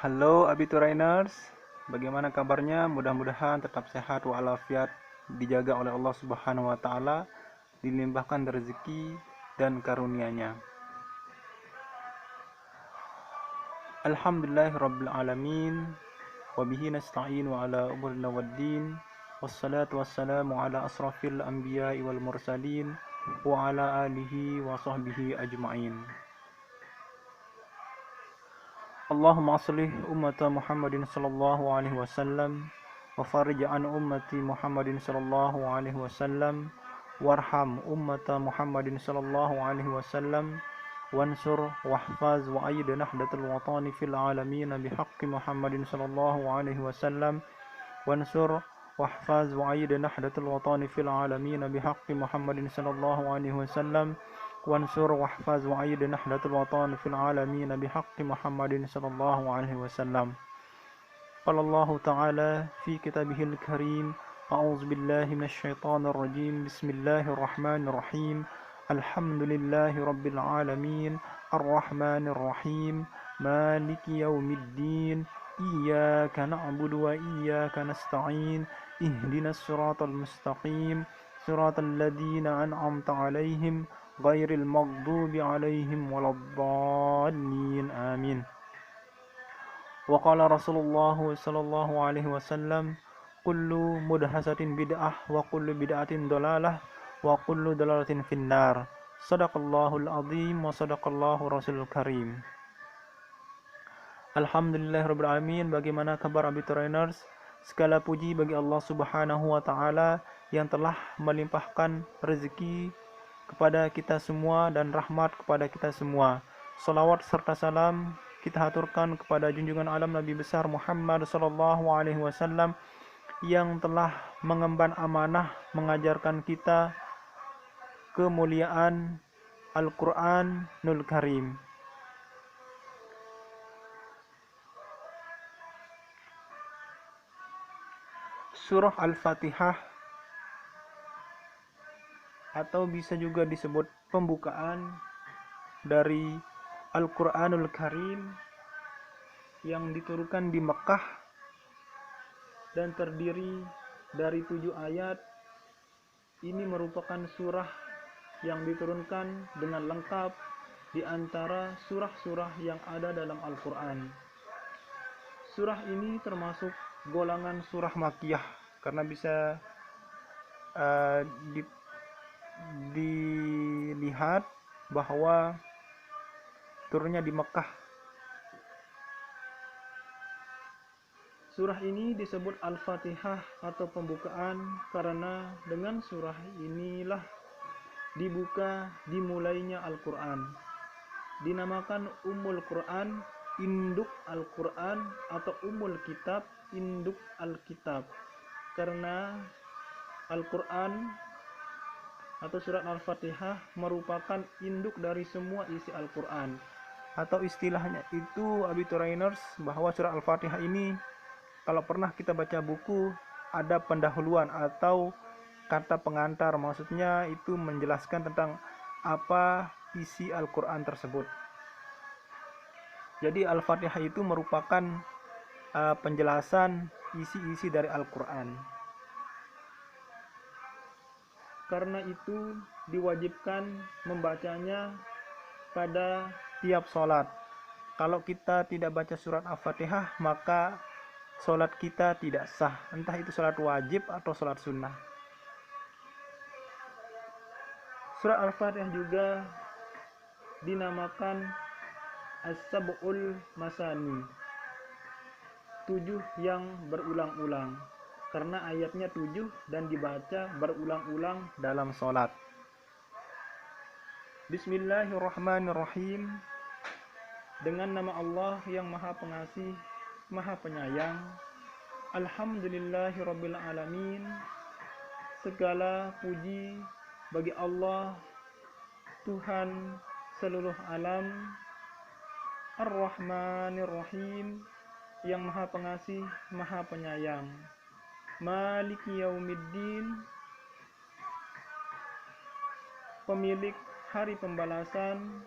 Halo Abiturainers, bagaimana kabarnya? Mudah-mudahan tetap sehat walafiat, dijaga oleh Allah Subhanahu wa taala, dilimpahkan rezeki dan karunia-Nya. Alhamdulillahirabbil alamin, wa bihi nasta'in wa ala umurina waddin, wassalatu wassalamu ala asrafil anbiya'i wal mursalin wa ala alihi wa sahbihi ajma'in. Allahumma aslih ummata Muhammadin sallallahu alaihi wasallam wa farij an ummati Muhammadin sallallahu alaihi wasallam warham ummata Muhammadin sallallahu alaihi wasallam wansur wahfaz wa ayyid nahdatul watani fil alamin bihaqqi Muhammadin sallallahu alaihi wasallam wansur wahfaz wa ayyid nahdatul watani fil alamin bihaqqi Muhammadin sallallahu alaihi wasallam wansur wahfaz wa ayyid nahdatul watan fil alamin bihaqqi Muhammadin sallallahu alaihi wasallam. Qala Allah ta'ala fi kitabihil karim, a'udzu billahi minasyaitonir rajim. Bismillahirrahmanirrahim. Alhamdulillahi rabbil alamin, arrahmanir rahim, maliki yaumiddin. Iyyaka na'budu wa iyyaka nasta'in. Ihdinas siratal mustaqim, siratal ladzina an'amta 'alaihim ghairil maghdubi 'alaihim waladdallin. Amin. Wa qala Rasulullah sallallahu alaihi wasallam, kullu mudhasatin bid'ah wa kullu bid'atin dhalalah wa kullu dhalalatin finnar. Shadaqallahul azim wa shadaqallahu rasulul karim. Alhamdulillahirabbil alamin. Bagaimana kabar Abiturainers? Segala puji bagi Allah Subhanahu wa taala yang telah melimpahkan rezeki kepada kita semua dan rahmat kepada kita semua. Salawat serta salam kita haturkan kepada junjungan alam Nabi besar Muhammad sallallahu alaihi wasallam yang telah mengemban amanah mengajarkan kita kemuliaan Al-Qur'anul Karim. Surah Al-Fatihah atau bisa juga disebut pembukaan dari Al-Qur'anul Karim yang diturunkan di Mekah dan terdiri dari 7 ayat. Ini merupakan surah yang diturunkan dengan lengkap di antara surah-surah yang ada dalam Al-Qur'an. Surah ini termasuk golongan surah Makkiyah karena bisa dilihat bahwa turunnya di Mekah. Surah ini disebut Al-Fatihah atau pembukaan karena dengan surah inilah dimulainya Al-Quran. Dinamakan Ummul Quran, induk Al-Quran, atau Ummul Kitab, induk Al-Kitab, karena Al-Quran atau surat Al-Fatihah merupakan induk dari semua isi Al-Quran. Atau istilahnya itu Abiturainers, bahwa surat Al-Fatihah ini kalau pernah kita baca buku ada pendahuluan atau kata pengantar, maksudnya itu menjelaskan tentang apa isi Al-Quran tersebut. Jadi Al-Fatihah itu merupakan penjelasan isi-isi dari Al-Quran. Karena itu diwajibkan membacanya pada tiap sholat. Kalau kita tidak baca surat Al-Fatihah, maka sholat kita tidak sah, entah itu sholat wajib atau sholat sunnah. Surat Al-Fatihah juga dinamakan As-Sab'ul Masani, 7 yang berulang-ulang, karena ayatnya 7 dan dibaca berulang-ulang dalam sholat. Bismillahirrahmanirrahim. Dengan nama Allah yang Maha Pengasih, Maha Penyayang. Alhamdulillahirabbil alamin. Segala puji bagi Allah, Tuhan seluruh alam. Ar-Rahmanir-Rahim, yang Maha Pengasih, Maha Penyayang. Maliki yaumiddin, pemilik hari pembalasan.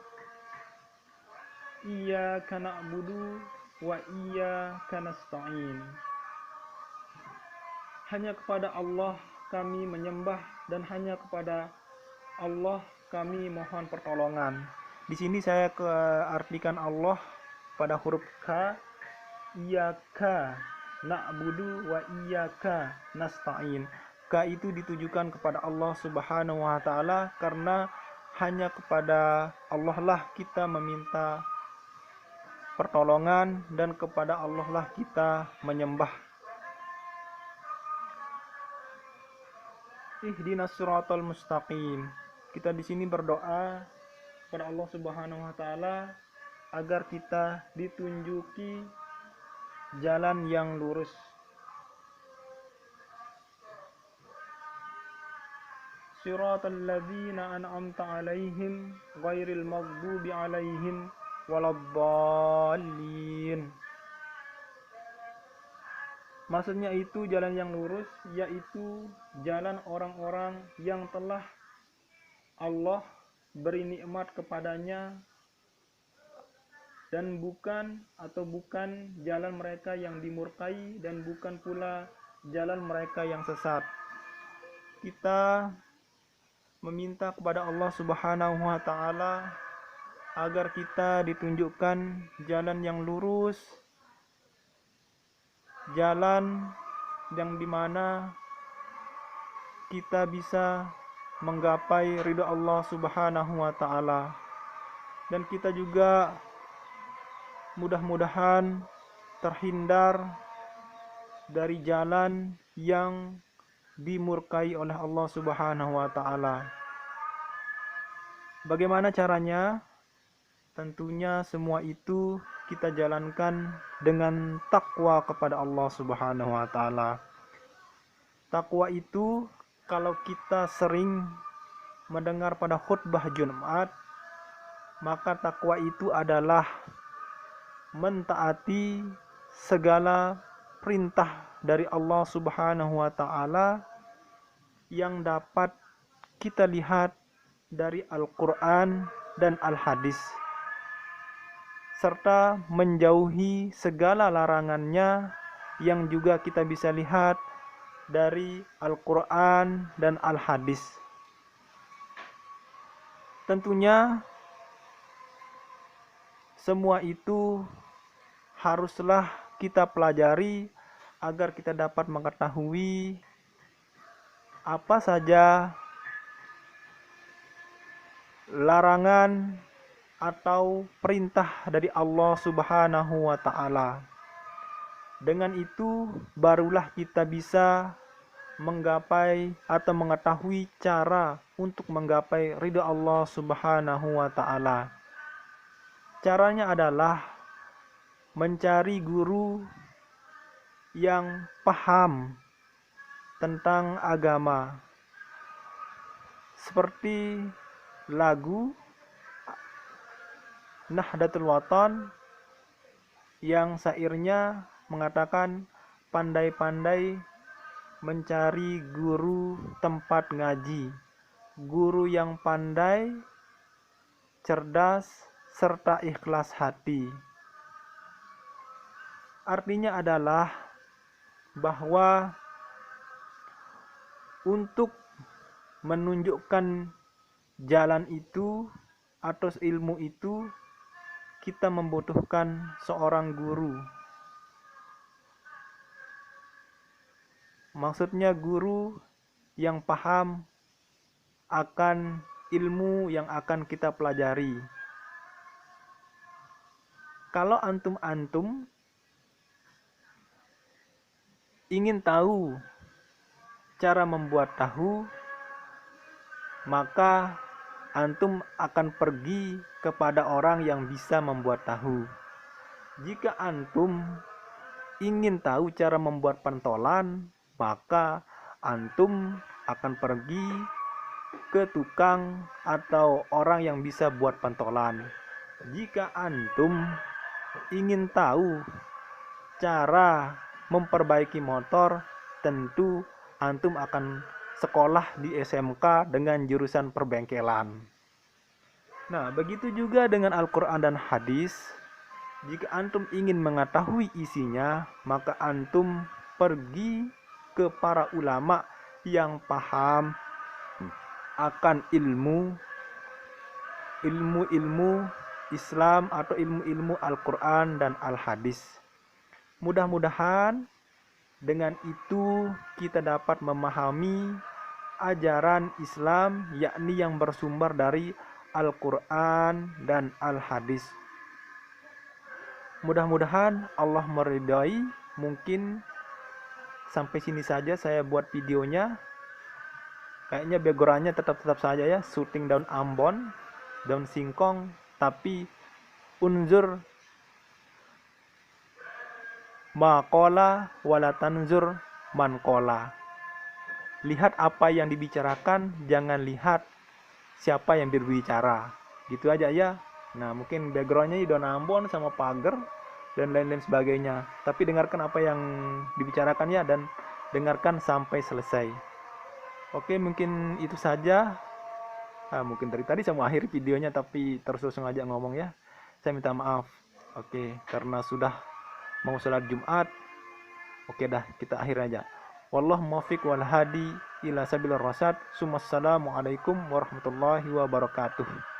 Iyyaka na'budu, wa iyyaka nasta'in. Hanya kepada Allah kami menyembah dan hanya kepada Allah kami mohon pertolongan. Di sini saya artikan Allah pada huruf K, iyyaka na'budu wa iyyaka nasta'in. K itu ditujukan kepada Allah Subhanahu wa taala karena hanya kepada Allah lah kita meminta pertolongan dan kepada Allah lah kita menyembah. Ihdinas siratal mustaqim. Kita di sini berdoa kepada Allah Subhanahu wa taala agar kita ditunjuki jalan yang lurus. Siratal ladzina an'amta 'alaihim ghairil maghdubi 'alaihim waladdallin. Maksudnya itu jalan yang lurus, yaitu jalan orang-orang yang telah Allah beri nikmat kepadanya dan bukan jalan mereka yang dimurkai dan bukan pula jalan mereka yang sesat. Kita meminta kepada Allah Subhanahu wa taala agar kita ditunjukkan jalan yang lurus, jalan yang dimana kita bisa menggapai ridha Allah Subhanahu wa taala. Dan kita juga mudah-mudahan terhindar dari jalan yang dimurkai oleh Allah Subhanahu wa taala. Bagaimana caranya? Tentunya semua itu kita jalankan dengan takwa kepada Allah Subhanahu wa taala. Takwa itu kalau kita sering mendengar pada khutbah Jumat, maka takwa itu adalah mentaati segala perintah dari Allah Subhanahu wa taala yang dapat kita lihat dari Al-Qur'an dan Al-Hadis, serta menjauhi segala larangannya yang juga kita bisa lihat dari Al-Qur'an dan Al-Hadis. Tentunya semua itu haruslah kita pelajari agar kita dapat mengetahui apa saja larangan atau perintah dari Allah Subhanahu wa taala. Dengan itu barulah kita bisa menggapai atau mengetahui cara untuk menggapai ridha Allah Subhanahu wa taala. Caranya adalah mencari guru yang paham tentang agama, seperti lagu Nahdlatul Wathon yang syairnya mengatakan pandai-pandai mencari guru tempat ngaji, guru yang pandai, cerdas, serta ikhlas hati. Artinya adalah bahwa untuk menunjukkan jalan itu atau ilmu itu kita membutuhkan seorang guru. Maksudnya guru yang paham akan ilmu yang akan kita pelajari. Kalau antum ingin tahu cara membuat tahu, maka antum akan pergi kepada orang yang bisa membuat tahu. Jika antum ingin tahu cara membuat pentolan, maka antum akan pergi ke tukang atau orang yang bisa buat pentolan. Jika antum ingin tahu cara memperbaiki motor, tentu antum akan sekolah di SMK dengan jurusan perbengkelan. Nah, begitu juga dengan Al-Quran dan Hadis. Jika antum ingin mengetahui isinya, maka antum pergi ke para ulama yang paham akan ilmu Islam atau ilmu-ilmu Al-Quran dan Al-Hadis. Mudah-mudahan dengan itu kita dapat memahami ajaran Islam, yakni yang bersumber dari Al-Quran dan Al-Hadis. Mudah-mudahan Allah meridai. Mungkin sampai sini saja saya buat videonya. Kayaknya backgroundnya tetap saja ya, syuting daun Ambon, daun singkong, tapi unzur maqala wala tanzur manqala. Lihat apa yang dibicarakan, jangan lihat siapa yang berbicara. Gitu aja ya. Nah, mungkin backgroundnya daun Ambon sama pagar dan lain-lain sebagainya. Tapi dengarkan apa yang dibicarakan ya, dan dengarkan sampai selesai. Oke, mungkin itu saja. Mungkin dari tadi saya mau akhir videonya tapi terus sengaja ngomong ya. Saya minta maaf. Oke, karena sudah mau sholat Jumat. Oke dah, kita akhir aja. Wallahu muwaffiq wal hadi ila sabilir rasyad. Assalamualaikum warahmatullahi wabarakatuh.